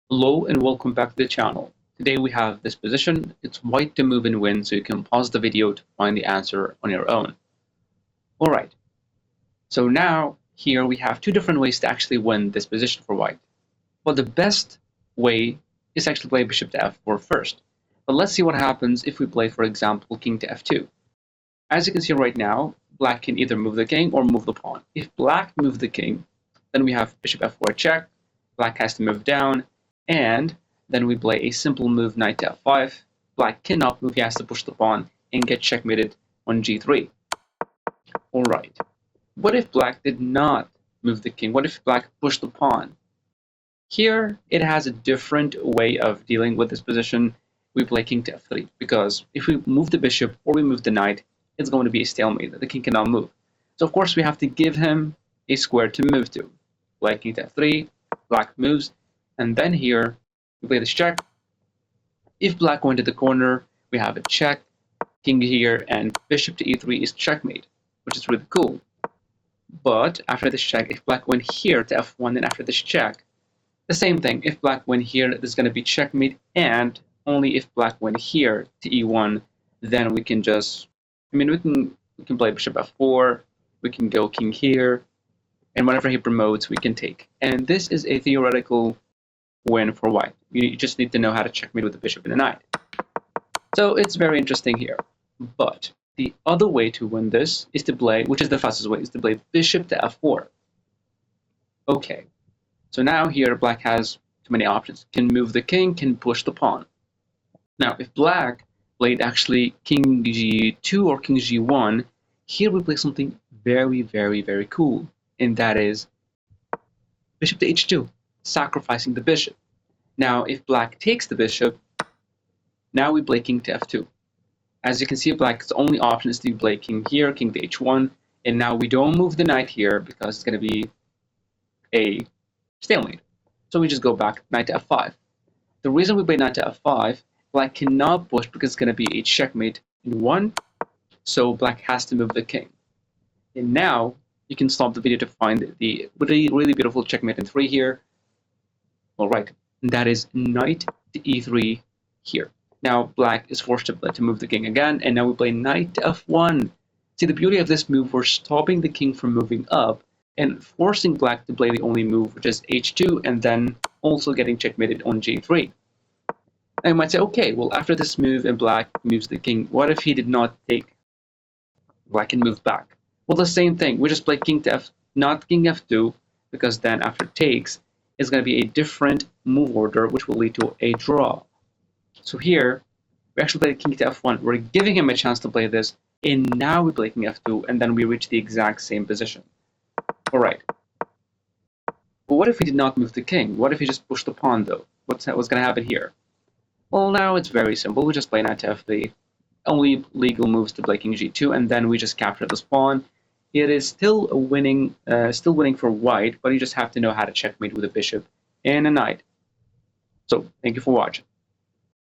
Hello and welcome back to the channel. Today we have this position. It's white to move and win, so you can pause the video to find the answer on your own. Alright, so now here we have two different ways to actually win this position for white. Well, the best way is actually play bishop to f4 first. But let's see what happens if we play, for example, king to f2. As you can see right now, black can either move the king or move the pawn. If black moves the king, then we have bishop f4 check, black has to move down, and then we play a simple move knight to f5. Black cannot move, he has to push the pawn and get checkmated on g3. Alright, what if black did not move the king? What if black pushed the pawn? Here, it has a different way of dealing with this position. We play king to f3, because if we move the bishop or we move the knight, it's going to be a stalemate. The king cannot move. So of course we have to give him a square to move to. Play king to f3, black moves, and then here we play this check. If black went to the corner, we have a check, king here, and bishop to e3 is checkmate, which is really cool. But after this check, if black went here to f1, then after this check, the same thing. If black went here, there's going to be checkmate, and only if black went here to e1, then we can just, we can play bishop f4, we can go king here, and whenever he promotes, we can take. And this is a theoretical win for white. You just need to know how to checkmate with the bishop and the knight. So it's very interesting here. But the other way to win this is to play, which is the fastest way, is to play bishop to f4. Okay, so now here black has too many options. Can move the king, can push the pawn. Now if black played actually king g2 or king g1, here we play something very, very, very cool. And that is bishop to h2. Sacrificing the bishop. Now, if black takes the bishop, now we play king to f2. As you can see, black's only option is to play king here, king to h1, and now we don't move the knight here because it's going to be a stalemate. So we just go back knight to f5. The reason we play knight to f5, black cannot push because it's going to be a checkmate in 1, so black has to move the king. And now you can stop the video to find the really beautiful checkmate in 3 here. Alright, and that is knight to e3 here. Now black is forced to move the king again, and now we play knight to f1. See, the beauty of this move, we're stopping the king from moving up and forcing black to play the only move, which is h2, and then also getting checkmated on g3. Now you might say, okay, well, after this move and black moves the king, what if he did not take? Black can move back. Well, the same thing. We just play king to f, not king f2, because then after takes, it's going to be a different move order, which will lead to a draw. So here, we actually play king to f1. We're giving him a chance to play this, and now we play king f2, and then we reach the exact same position. Alright. But what if he did not move the king? What if he just pushed the pawn, though? What's going to happen here? Well, now it's very simple. We just play knight to f3. Only legal moves to play king g2, and then we just capture this pawn. It is still winning for white, but you just have to know how to checkmate with a bishop and a knight. So, thank you for watching.